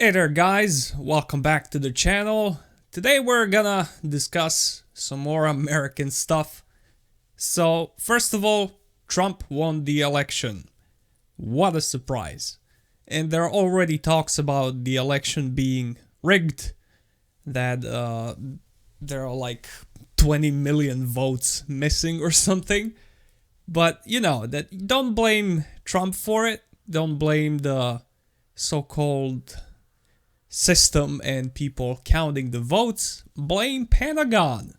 Hey there guys, welcome back to the channel. Today we're gonna discuss some more American stuff. So first of all, Trump won the election. What a surprise. And there are already talks about the election being rigged, that there are like 20 million votes missing or something. But you know, that don't blame Trump for it. Don't blame the so-called system and people counting the votes. Blame Pentagon,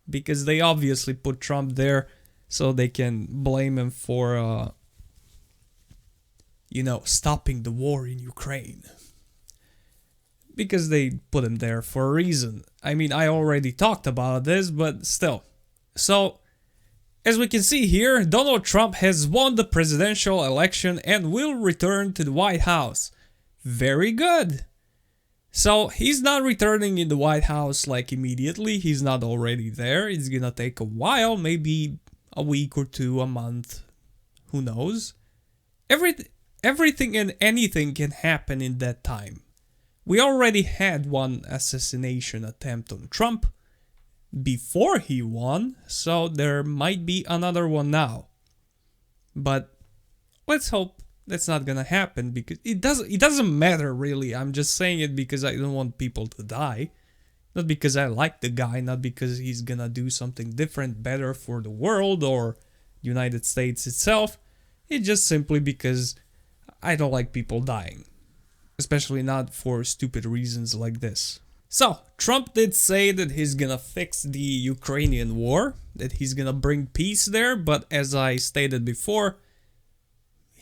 because they obviously put Trump there so they can blame him for stopping the war in Ukraine, because they put him there for a reason. I mean, I already talked about this, but still. So as we can see here, Donald Trump has won the presidential election and will return to the White House. Very good. So he's not returning in the White House like immediately. He's not already there. It's gonna take a while, maybe a week or two, a month. Who knows? Everything and anything can happen in that time. We already had one assassination attempt on Trump before he won, so there might be another one now. But let's hope that's not gonna happen, because it doesn't matter really. I'm just saying it because I don't want people to die. Not because I like the guy, not because he's gonna do something different, better for the world or the United States itself. It's just simply because I don't like people dying. Especially not for stupid reasons like this. So, Trump did say that he's gonna fix the Ukrainian war, that he's gonna bring peace there, but as I stated before,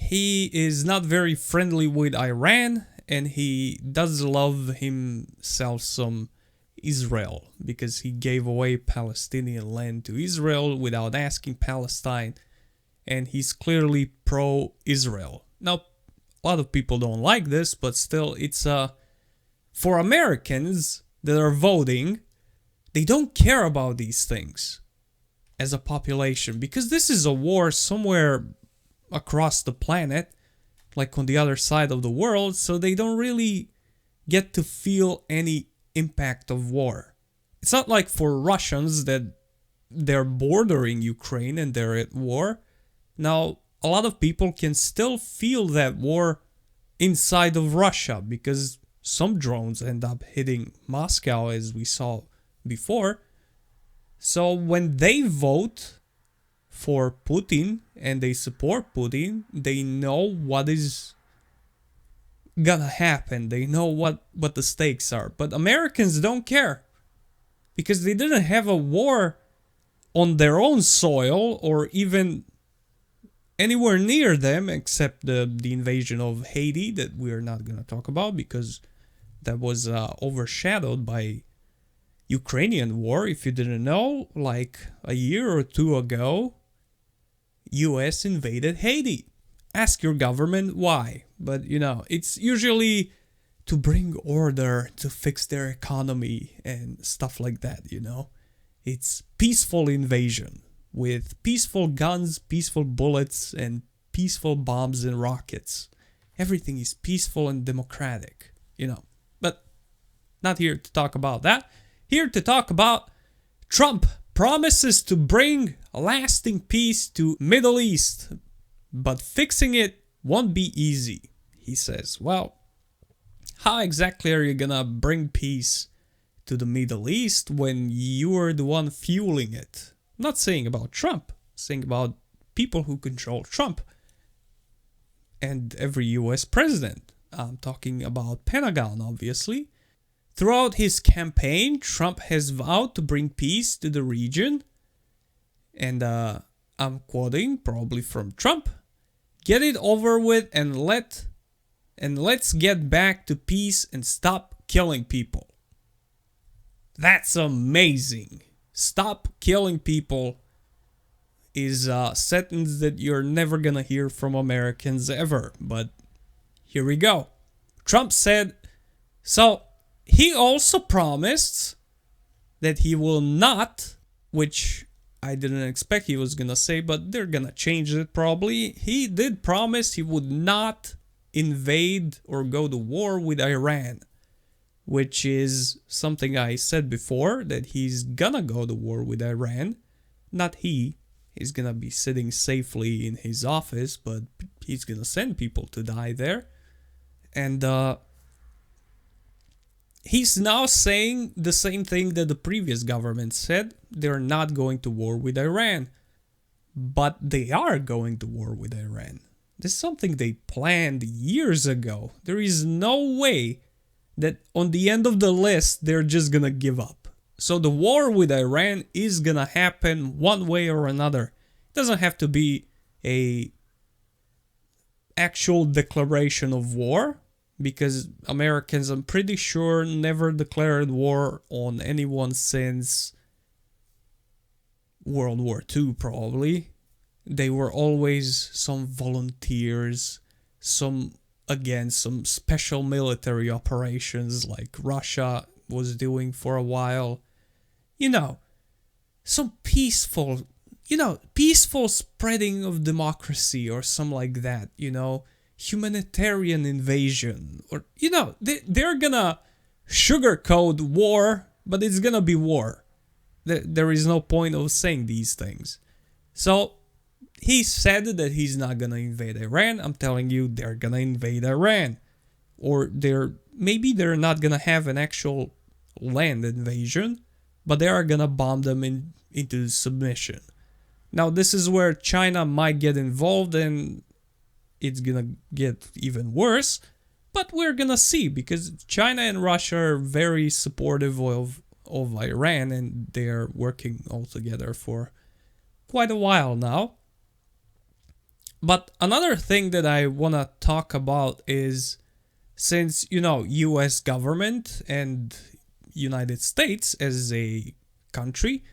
he is not very friendly with Iran, and he does love himself some Israel, because he gave away Palestinian land to Israel without asking Palestine, and he's clearly pro-Israel. Now, a lot of people don't like this, but still, it's for Americans that are voting, they don't care about these things as a population, because this is a war somewhere across the planet, like on the other side of the world, so they don't really get to feel any impact of war. It's not like for Russians that they're bordering Ukraine and they're at war. Now, a lot of people can still feel that war inside of Russia, because some drones end up hitting Moscow, as we saw before. So when they vote for Putin and they support Putin, they know what is gonna happen. They know what the stakes are. But Americans don't care, because they didn't have a war on their own soil or even anywhere near them, except the invasion of Haiti that we're not gonna talk about, because that was overshadowed by Ukrainian war. If you didn't know, like a year or two ago, US invaded Haiti. Ask your government why. But you know, it's usually to bring order, to fix their economy and stuff like that, you know. It's peaceful invasion with peaceful guns, peaceful bullets, and peaceful bombs and rockets. Everything is peaceful and democratic, you know. But not here to talk about that. Here to talk about Trump promises to bring lasting peace to Middle East, but fixing it won't be easy, he says. Well, how exactly are you gonna bring peace to the Middle East when you are the one fueling it? I'm not saying about Trump, I'm saying about people who control Trump and every US president. I'm talking about Pentagon, obviously. Throughout his campaign, Trump has vowed to bring peace to the region. And I'm quoting probably from Trump. Get it over with and let's get back to peace and stop killing people. That's amazing. Stop killing people is a sentence that you're never gonna hear from Americans ever. But here we go. Trump said, so he also promised that he will not, which I didn't expect he was gonna say, but they're gonna change it probably. He did promise he would not invade or go to war with Iran, which is something I said before, that he's gonna go to war with Iran. Not he. He's gonna be sitting safely in his office, but he's gonna send people to die there. And he's now saying the same thing that the previous government said. They're not going to war with Iran. But they are going to war with Iran. This is something they planned years ago. There is no way that on the end of the list they're just gonna give up. So the war with Iran is gonna happen one way or another. It doesn't have to be a actual declaration of war, because Americans, I'm pretty sure, never declared war on anyone since World War II, probably. They were always some volunteers, some special military operations like Russia was doing for a while. Some peaceful spreading of democracy or something like that, humanitarian invasion, or, they're gonna sugarcoat war, but it's gonna be war. There is no point of saying these things. So he said that he's not gonna invade Iran. I'm telling you, they're gonna invade Iran. Or maybe they're not gonna have an actual land invasion, but they are gonna bomb them into submission. Now this is where China might get involved, and it's gonna get even worse. But we're gonna see, because China and Russia are very supportive of Iran, and they are working all together for quite a while now. But another thing that I want to talk about is, since, US government and United States as a country,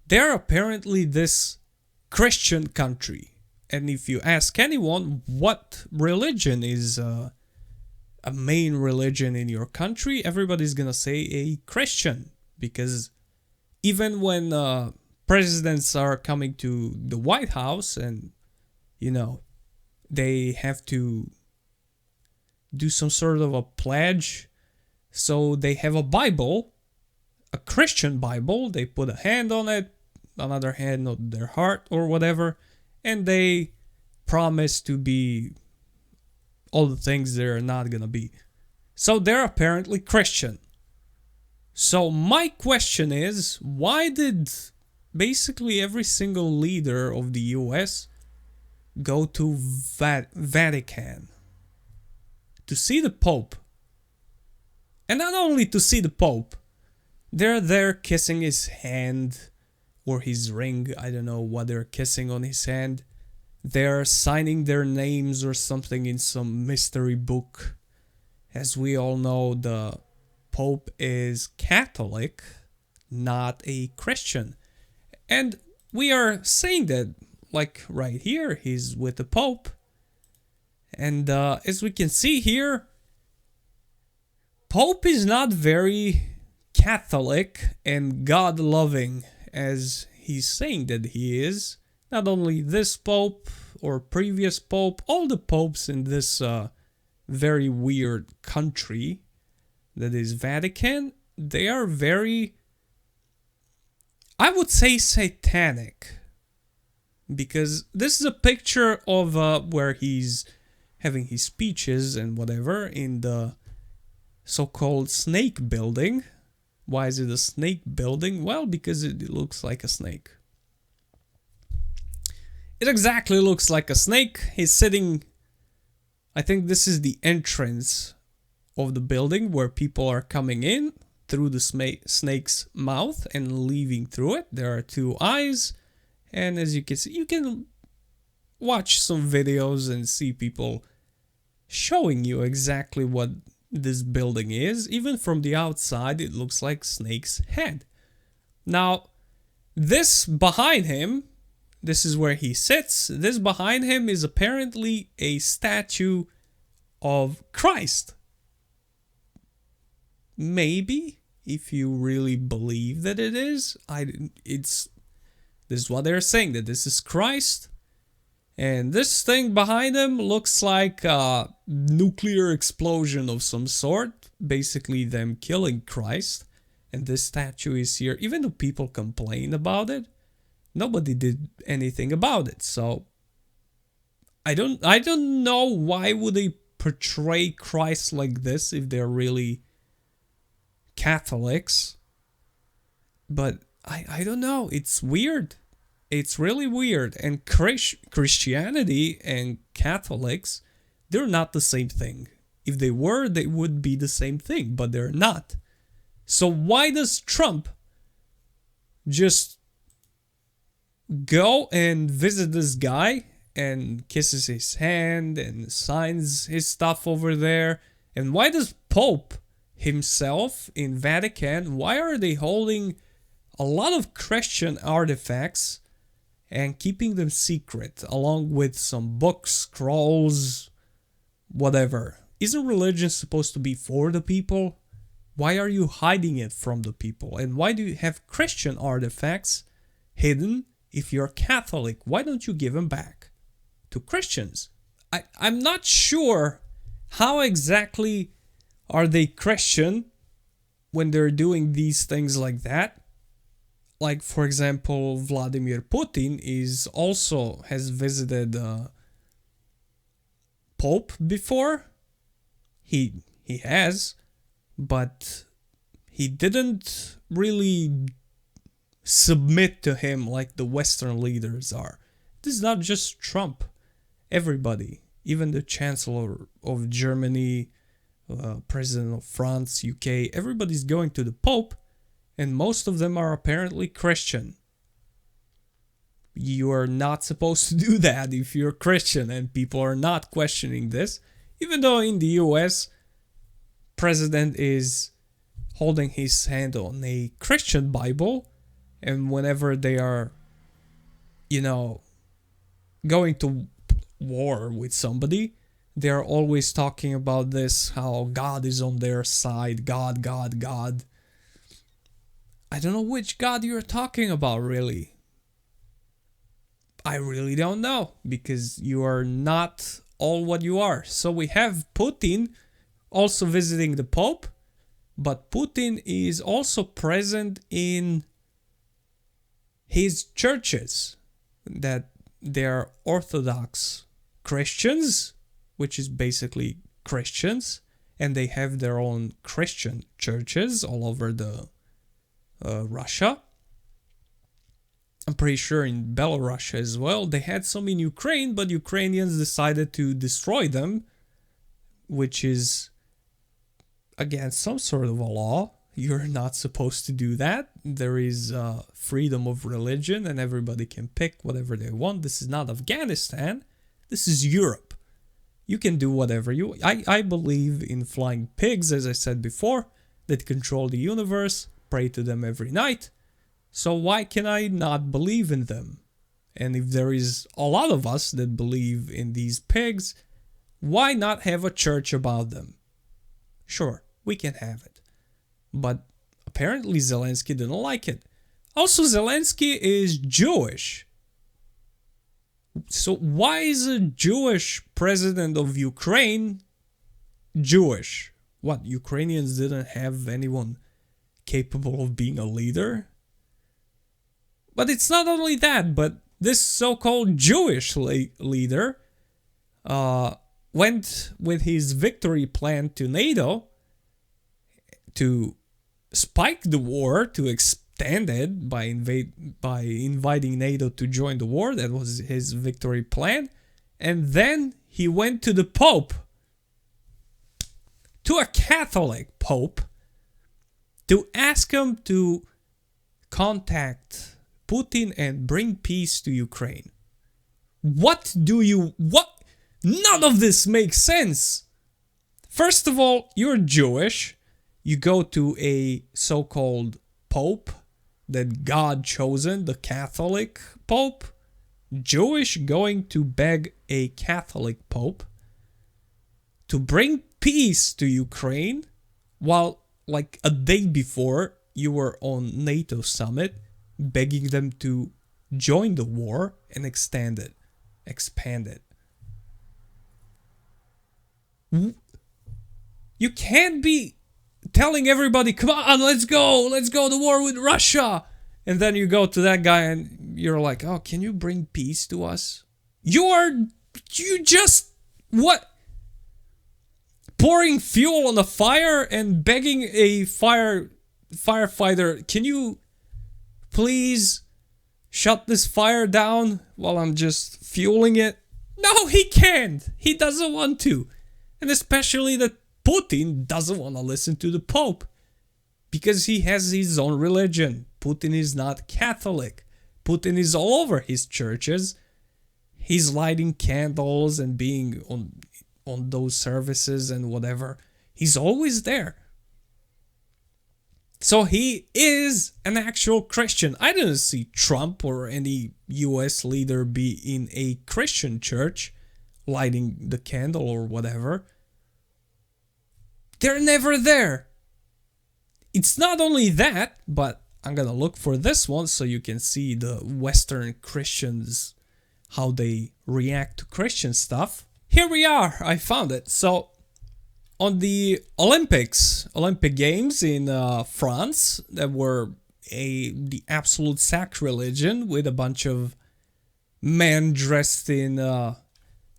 they're apparently this Christian country. And if you ask anyone what religion is a main religion in your country, everybody's gonna say a Christian. Because even when presidents are coming to the White House and, they have to do some sort of a pledge, so they have a Bible, a Christian Bible, they put a hand on it, another hand on their heart or whatever, and they promise to be all the things they're not gonna be. So they're apparently Christian. So my question is, why did basically every single leader of the US go to Vatican to see the Pope? And not only to see the Pope, they're there kissing his hand or his ring. I don't know what they're kissing on his hand. They're signing their names or something in some mystery book. As we all know, the Pope is Catholic, not a Christian. And we are saying that, like right here, he's with the Pope. And as we can see here, Pope is not very Catholic and God-loving as he's saying that he is. Not only this Pope or previous Pope, all the popes in this very weird country that is Vatican, they are very, I would say, satanic. Because this is a picture of where he's having his speeches and whatever in the so-called snake building. Why is it a snake building? Well, because it looks like a snake. It exactly looks like a snake. He's sitting, I think this is the entrance of the building where people are coming in through the snake's mouth and leaving through it. There are two eyes, and as you can see, you can watch some videos and see people showing you exactly what this building is. Even from the outside, it looks like snake's head. Now, this behind him, this is where he sits. This behind him is apparently a statue of Christ. Maybe, if you really believe that it is. This is what they're saying, that this is Christ. And this thing behind him looks like a nuclear explosion of some sort, basically them killing Christ. And this statue is here, even though people complain about it, nobody did anything about it. So I don't know why would they portray Christ like this if they're really Catholics. But I don't know. It's weird. It's really weird. And Christianity and Catholics, they're not the same thing. If they were, they would be the same thing, but they're not. So why does Trump just go and visit this guy and kisses his hand and signs his stuff over there? And why does Pope himself in Vatican, why are they holding a lot of Christian artifacts and keeping them secret along with some books, scrolls, whatever? Isn't religion supposed to be for the people? Why are you hiding it from the people? And why do you have Christian artifacts hidden if you're Catholic? Why don't you give them back to Christians? I'm not sure how exactly are they Christian when they're doing these things like that. Like, for example, Vladimir Putin has visited Pope before. He has, but he didn't really submit to him like the Western leaders are. This is not just Trump. Everybody, even the Chancellor of Germany, President of France, UK, everybody's going to the Pope, and most of them are apparently Christian. You are not supposed to do that if you're Christian, and people are not questioning this, even though in the US, President is holding his hand on a Christian Bible, and whenever they are, going to war with somebody, they are always talking about this, how God is on their side, God, God, God. I don't know which God you're talking about, really. I really don't know, because you are not all what you are. So we have Putin also visiting the Pope, but Putin is also present in his churches, that they're Orthodox Christians, which is basically Christians, and they have their own Christian churches all over the Russia. I'm pretty sure in Belarus as well. They had some in Ukraine, but Ukrainians decided to destroy them, which is against some sort of a law. You're not supposed to do that. There is freedom of religion and everybody can pick whatever they want. This is not Afghanistan. This is Europe. You can do whatever you... I believe in flying pigs, as I said before, that control the universe. Pray to them every night. So why can I not believe in them? And if there is a lot of us that believe in these pigs, why not have a church about them? Sure, we can have it. But apparently Zelensky didn't like it. Also, Zelensky is Jewish. So why is a Jewish president of Ukraine Jewish? What, Ukrainians didn't have anyone capable of being a leader? But it's not only that, but this so-called Jewish leader went with his victory plan to NATO to spike the war, to extend it by inviting NATO to join the war. That was his victory plan. And then he went to the Pope, to a Catholic Pope, to ask him to contact Putin and bring peace to Ukraine. What? None of this makes sense. First of all, you're Jewish. You go to a so-called Pope that God chosen, the Catholic Pope. Jewish going to beg a Catholic Pope to bring peace to Ukraine, while like a day before you were on NATO summit begging them to join the war and extend it. expanded. You can't be telling everybody, come on, let's go to war with Russia. And then you go to that guy and you're like, oh, can you bring peace to us? You just, what? Pouring fuel on the fire and begging a firefighter, can you please shut this fire down while I'm just fueling it? No, he can't. He doesn't want to. And especially that Putin doesn't want to listen to the Pope because he has his own religion. Putin is not Catholic. Putin is all over his churches. He's lighting candles and being on those services and whatever. He's always there. So he is an actual Christian. I didn't see Trump or any US leader be in a Christian church lighting the candle or whatever. They're never there. It's not only that, but I'm gonna look for this one so you can see the Western Christians, how they react to Christian stuff. Here we are, I found it. So on the Olympic Games in France, that were the absolute sacrilege with a bunch of men dressed in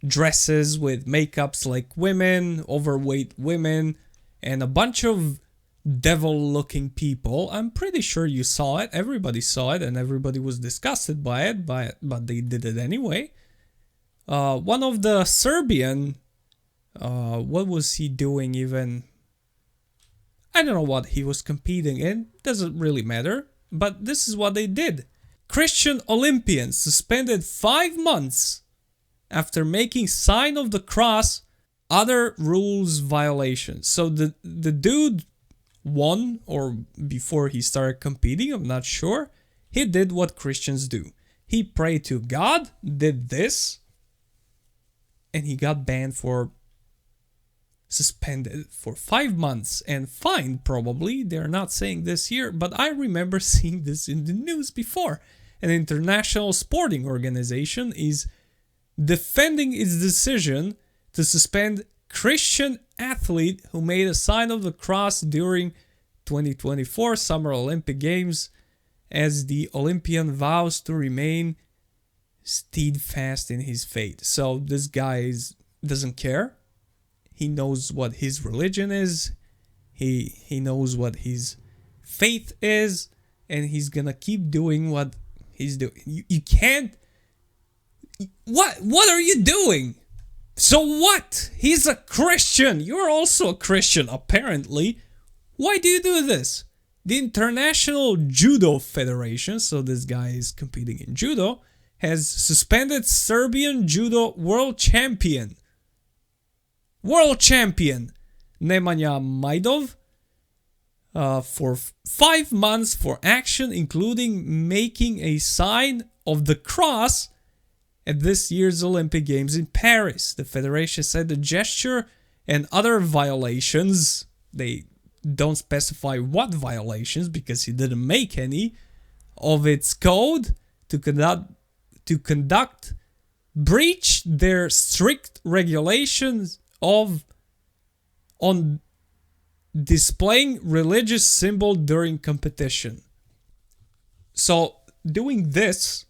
dresses with makeups like women, overweight women, and a bunch of devil-looking people. I'm pretty sure you saw it. Everybody saw it, and everybody was disgusted by it, but they did it anyway. One of the Serbian, what was he doing even? I don't know what he was competing in. Doesn't really matter. But this is what they did. Christian Olympians suspended 5 months after making sign of the cross, other rules violations. So the dude won, or before he started competing, I'm not sure. He did what Christians do. He prayed to God, did this, and he got banned suspended for 5 months and fined probably. They're not saying this here, but I remember seeing this in the news before. An international sporting organization is defending its decision to suspend Christian athlete who made a sign of the cross during 2024 Summer Olympic Games, as the Olympian vows to remain steadfast in his faith. So this guy doesn't care. He knows what his religion is. He knows what his faith is, and he's gonna keep doing what he's doing. You can't. What are you doing? So what? He's a Christian. You're also a Christian, apparently. Why do you do this? The International Judo Federation, so this guy is competing in judo, has suspended Serbian judo world champion Nemanja Majdov for 5 months for action, including making a sign of the cross at this year's Olympic Games in Paris. The federation said the gesture and other violations, they don't specify what violations because he didn't make any, of its code to conduct breach their strict regulations on displaying religious symbol during competition. So doing this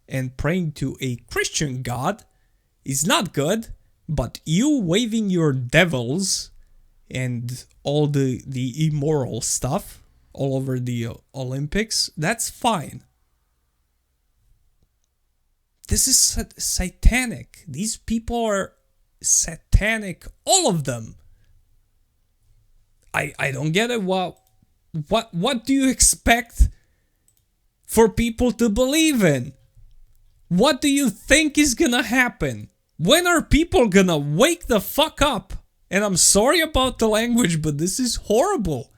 and praying to a Christian God is not good, but you waving your devils and all the immoral stuff all over the Olympics, that's fine. This is satanic. These people are satanic, all of them. I don't get it. What do you expect for people to believe in? What do you think is gonna happen? When are people gonna wake the fuck up? And I'm sorry about the language, but this is horrible.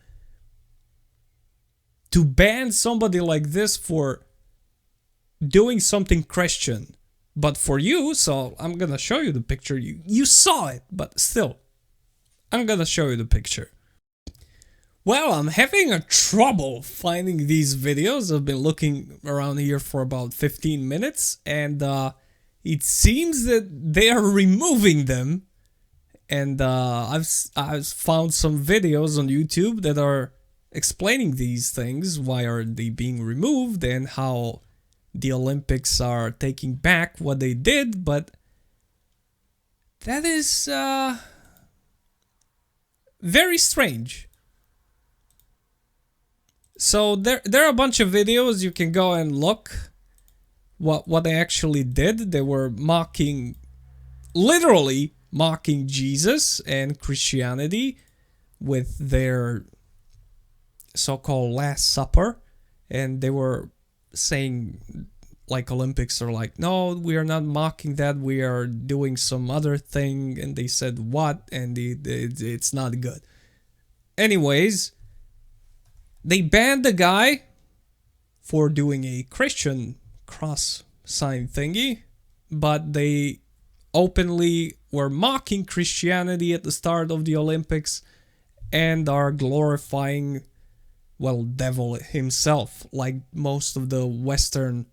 To ban somebody like this for doing something Christian. But for you, so I'm gonna show you the picture. You saw it, but still, I'm gonna show you the picture. Well, I'm having a trouble finding these videos. I've been looking around here for about 15 minutes, and it seems that they are removing them. And I've found some videos on YouTube that are explaining these things. Why are they being removed and how the Olympics are taking back what they did. But that is very strange. So there are a bunch of videos you can go and look what they actually did. They were literally mocking Jesus and Christianity with their so-called Last Supper, and they were saying like Olympics are like, no, we are not mocking that, we are doing some other thing, and they said what, and it's not good. Anyways, they banned the guy for doing a Christian cross sign thingy, but they openly were mocking Christianity at the start of the Olympics and are glorifying, well, devil himself, like most of the Western,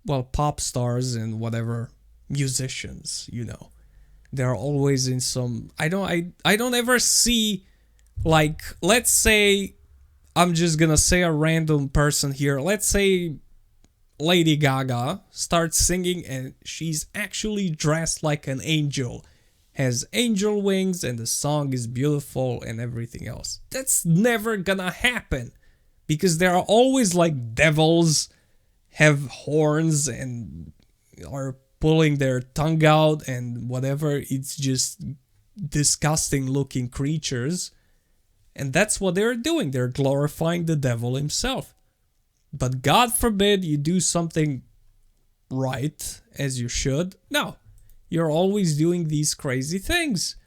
well, pop stars and whatever musicians, you know. They're always in some, I don't ever see, like, let's say, I'm just gonna say a random person here, let's say Lady Gaga starts singing and she's actually dressed like an angel, has angel wings, and the song is beautiful and everything else. That's never gonna happen, because there are always like devils, have horns and are pulling their tongue out and whatever. It's just disgusting looking creatures, and that's what they're doing. They're glorifying the devil himself. But God forbid you do something right, as you should. No, you're always doing these crazy things.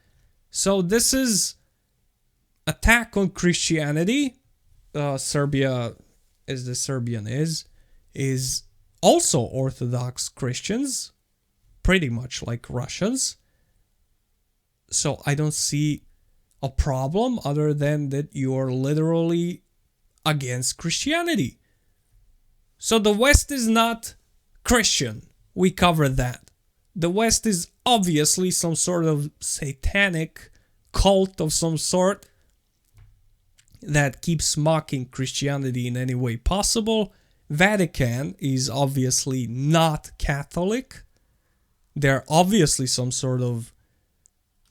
So this is attack on Christianity. Serbia, as the Serbian is also Orthodox Christians, pretty much like Russians. So I don't see a problem other than that you're literally against Christianity. So the West is not Christian. We covered that. The West is obviously some sort of satanic cult of some sort that keeps mocking Christianity in any way possible. Vatican is obviously not Catholic. They're obviously some sort of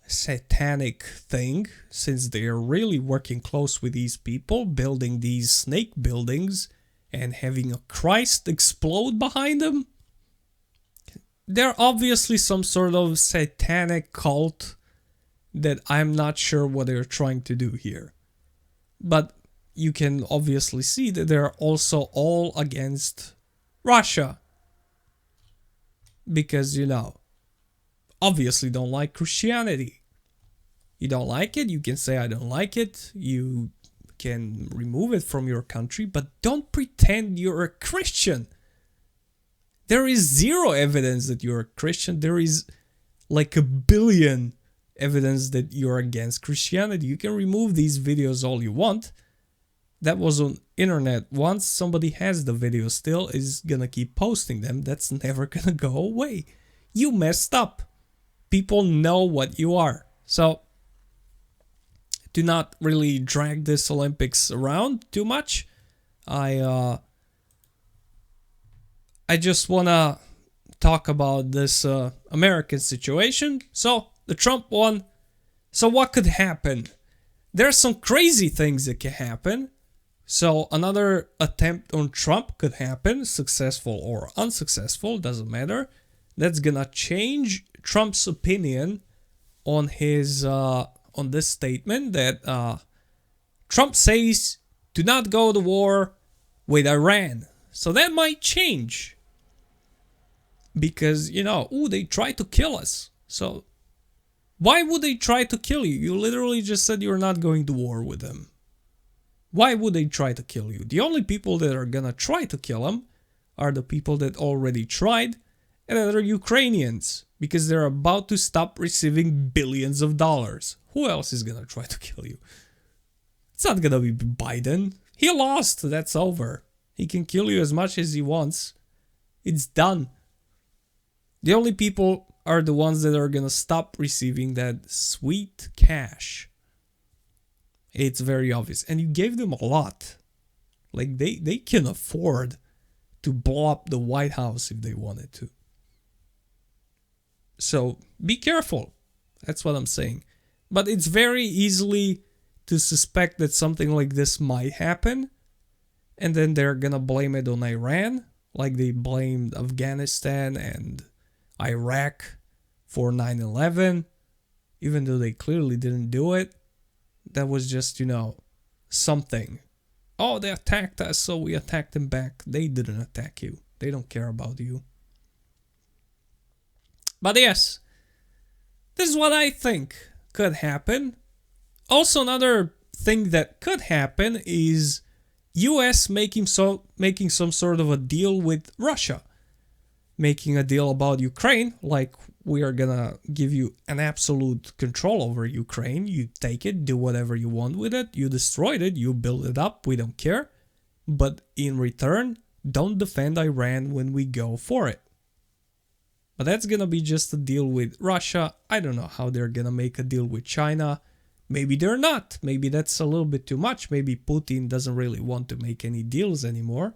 satanic thing, since they're really working close with these people, building these snake buildings and having a Christ explode behind them. They're obviously some sort of satanic cult that I'm not sure what they're trying to do here. But you can obviously see that they're also all against Russia. Because, you know, obviously don't like Christianity. You don't like it, you can say I don't like it. You can remove it from your country, but don't pretend you're a Christian. There is zero evidence that you're a Christian. There is like 1 billion evidence that you're against Christianity. You can remove these videos all you want. That was on internet. Once somebody has the video still, is gonna keep posting them. That's never gonna go away. You messed up. People know what you are. So do not really drag this Olympics around too much. I just wanna talk about this American situation. So the Trump one. So what could happen? There's some crazy things that can happen. So another attempt on Trump could happen, successful or unsuccessful, doesn't matter. That's gonna change Trump's opinion on his on this statement that Trump says do not go to war with Iran. So that might change, because, you know, they tried to kill us. So why would they try to kill you? You literally just said you're not going to war with them. Why would they try to kill you? The only people that are gonna try to kill him are the people that already tried, and that are Ukrainians, because they're about to stop receiving billions of dollars. Who else is gonna try to kill you? It's not gonna be Biden. He lost. That's over. He can kill you as much as he wants. It's done. The only people are the ones that are gonna stop receiving that sweet cash. It's very obvious. And you gave them a lot. Like, they can afford to blow up the White House if they wanted to. So be careful. That's what I'm saying. But it's very easily to suspect that something like this might happen. And then they're gonna blame it on Iran, like they blamed Afghanistan and Iraq for 9/11, even though they clearly didn't do it. That was just, something. Oh, they attacked us, so we attacked them back. They didn't attack you. They don't care about you. But yes, this is what I think could happen. Also, another thing that could happen is US making some sort of a deal with Russia. Making a deal about Ukraine, like we are gonna give you an absolute control over Ukraine. You take it, do whatever you want with it. You destroyed it, you build it up, we don't care. But in return, don't defend Iran when we go for it. But that's gonna be just a deal with Russia. I don't know how they're gonna make a deal with China. Maybe they're not. Maybe that's a little bit too much. Maybe Putin doesn't really want to make any deals anymore.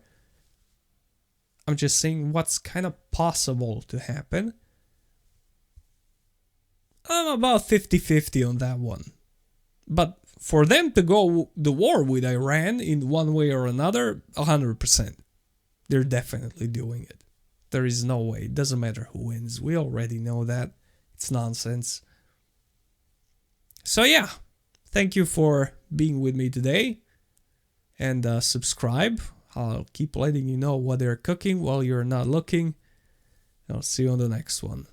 I'm just saying what's kind of possible to happen. I'm about 50-50 on that one. But for them to go to war with Iran in one way or another, 100%. They're definitely doing it. There is no way. It doesn't matter who wins. We already know that. It's nonsense. So yeah, thank you for being with me today. And subscribe. I'll keep letting you know what they're cooking while you're not looking. I'll see you on the next one.